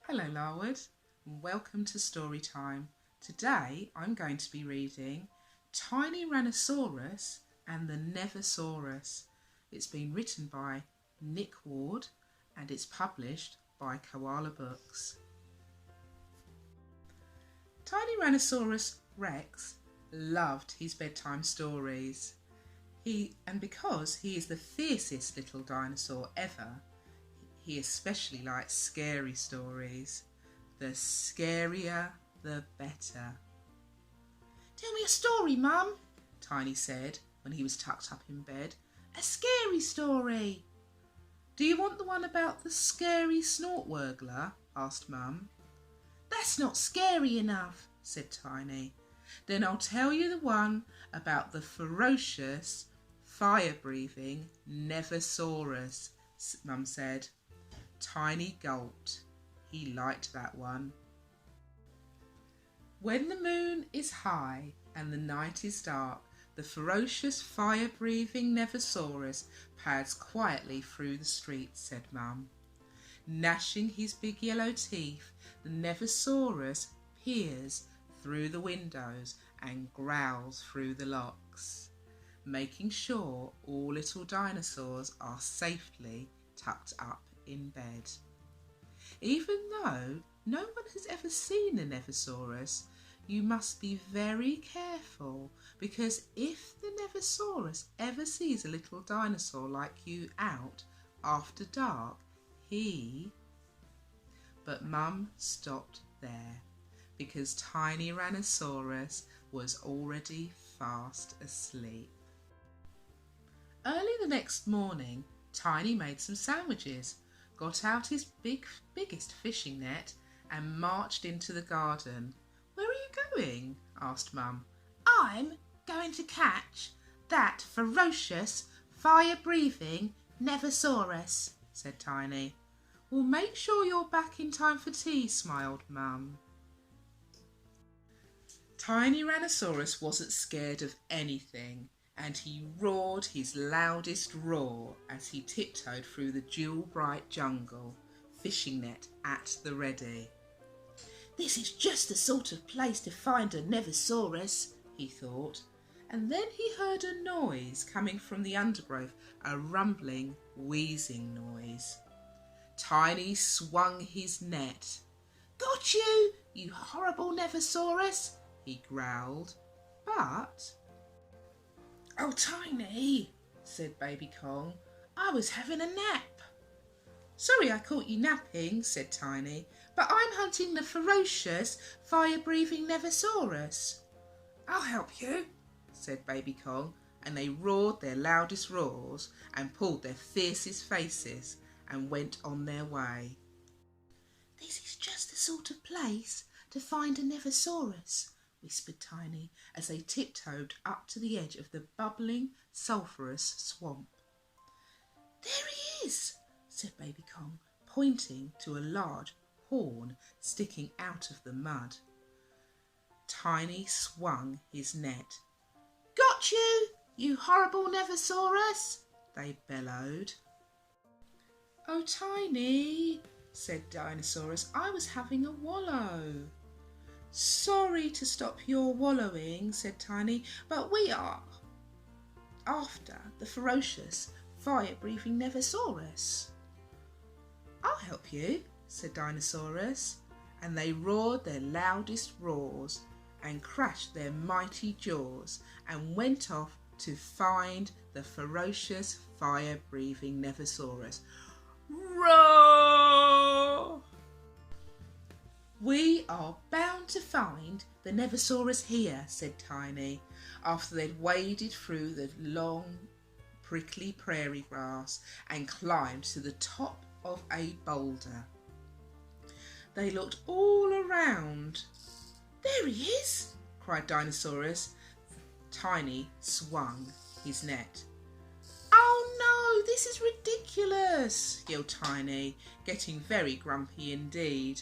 Hello Larwood, and welcome to Storytime. Today I'm going to be reading Tiny-Rannosaurus and the Neversaurus. It's been written by Nick Ward and it's published by Koal Books. Tiny-Rannosaurus Rex loved his bedtime stories. Because he is the fiercest little dinosaur ever, he especially likes scary stories. The scarier, the better. "Tell me a story, Mum," Tiny said when he was tucked up in bed. "A scary story." "Do you want the one about the scary Snortwurgler?" asked Mum. "That's not scary enough," said Tiny. "Then I'll tell you the one about the ferocious, fire-breathing Neversaurus," Mum said. Tiny gulped. He liked that one. "When the moon is high and the night is dark, the ferocious, fire-breathing Neversaurus pads quietly through the streets," said Mum. Gnashing his big yellow teeth, the Neversaurus peers through the windows and growls through the locks, making sure all little dinosaurs are safely tucked up in bed. Even though no one has ever seen a Neversaurus, you must be very careful, because if the Neversaurus ever sees a little dinosaur like you out after dark, But Mum stopped there, because Tiny-Rannosaurus was already fast asleep. Early the next morning, Tiny made some sandwiches, got out his biggest fishing net and marched into the garden. "Where are you going?" asked Mum. "I'm going to catch that ferocious, fire-breathing Neversaurus," said Tiny. "Well, make sure you're back in time for tea," smiled Mum. Tiny-Rannosaurus wasn't scared of anything, and he roared his loudest roar as he tiptoed through the jewel-bright jungle, fishing net at the ready. "This is just the sort of place to find a Neversaurus," he thought, and then he heard a noise coming from the undergrowth, a rumbling, wheezing noise. Tiny swung his net. "Got you, you horrible Neversaurus," he growled, but... "Oh, Tiny," said Baby Kong, "I was having a nap." "Sorry I caught you napping," said Tiny, "but I'm hunting the ferocious, fire-breathing Neversaurus." "I'll help you," said Baby Kong, and they roared their loudest roars and pulled their fiercest faces and went on their way. "This is just the sort of place to find a Neversaurus," whispered Tiny as they tiptoed up to the edge of the bubbling, sulphurous swamp. "There he is," said Baby Kong, pointing to a large horn sticking out of the mud. Tiny swung his net. "Got you, you horrible Neversaurus," they bellowed. "Oh, Tiny," said Dinosaurus, "I was having a wallow." "Sorry to stop your wallowing," said Tiny, "but we are after the ferocious, fire-breathing Neversaurus." "I'll help you," said Dinosaurus, and they roared their loudest roars and crashed their mighty jaws and went off to find the ferocious, fire-breathing Neversaurus. Roar! "We are bound to find the Neversaurus here," said Tiny, after they'd waded through the long, prickly prairie grass and climbed to the top of a boulder. They looked all around. "There he is!" cried Dinosaurus. Tiny swung his net. "Oh no, this is ridiculous!" yelled Tiny, getting very grumpy indeed.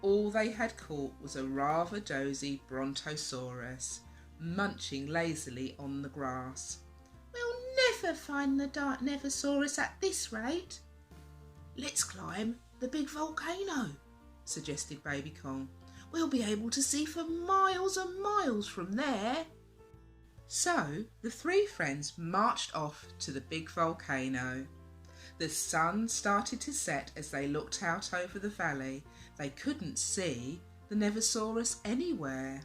All they had caught was a rather dozy Brontosaurus, munching lazily on the grass. "We'll never find the Neversaurus at this rate." "Let's climb the big volcano," suggested Baby Kong. "We'll be able to see for miles and miles from there." So the three friends marched off to the big volcano. The sun started to set as they looked out over the valley. They couldn't see the Neversaurus anywhere.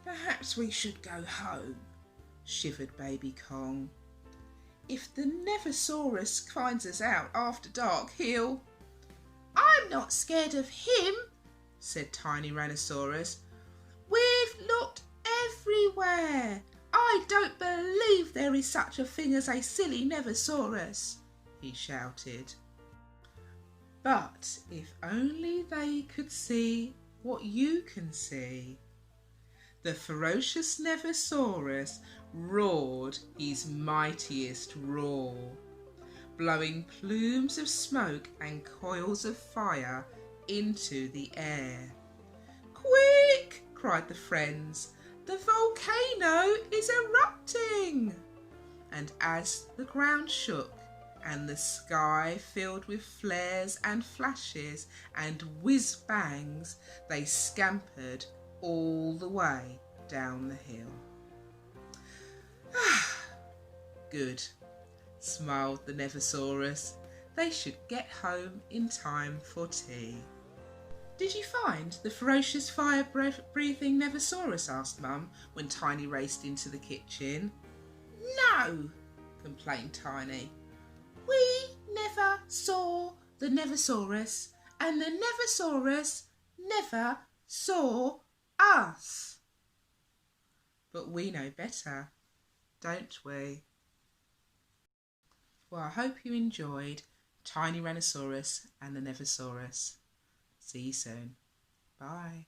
"Perhaps we should go home," shivered Baby Kong. "If the Neversaurus finds us out after dark, he'll—" "I'm not scared of him," said Tiny-Rannosaurus. "We've looked everywhere. I don't believe there is such a thing as a silly Neversaurus," he shouted. But if only they could see what you can see. The ferocious Neversaurus roared his mightiest roar, blowing plumes of smoke and coils of fire into the air. "Quick!" cried the friends. "The volcano is erupting!" And as the ground shook and the sky filled with flares and flashes and whiz-bangs, they scampered all the way down the hill. "Good," smiled the Neversaurus. "They should get home in time for tea." "Did you find the ferocious fire-breathing Neversaurus?" asked Mum when Tiny raced into the kitchen. "No," complained Tiny. "We never saw the Neversaurus, and the Neversaurus never saw us." But we know better, don't we? Well, I hope you enjoyed Tiny-Rannosaurus and the Neversaurus. See you soon. Bye.